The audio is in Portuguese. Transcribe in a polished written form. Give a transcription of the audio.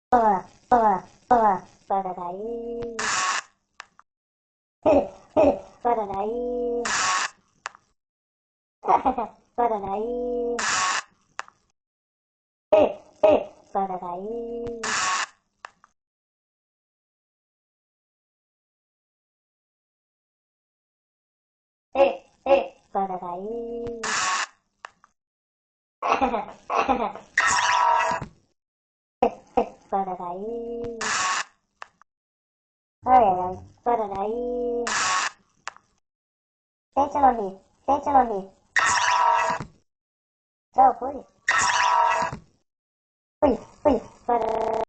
Toma, toma, toma, para daí. Para daí. Para daí. Para daí. Para daí. Para daí. Ai, ai, ai. Para daí. Tente não rir. Tente não rir. Tchau, fui. Fui, fui.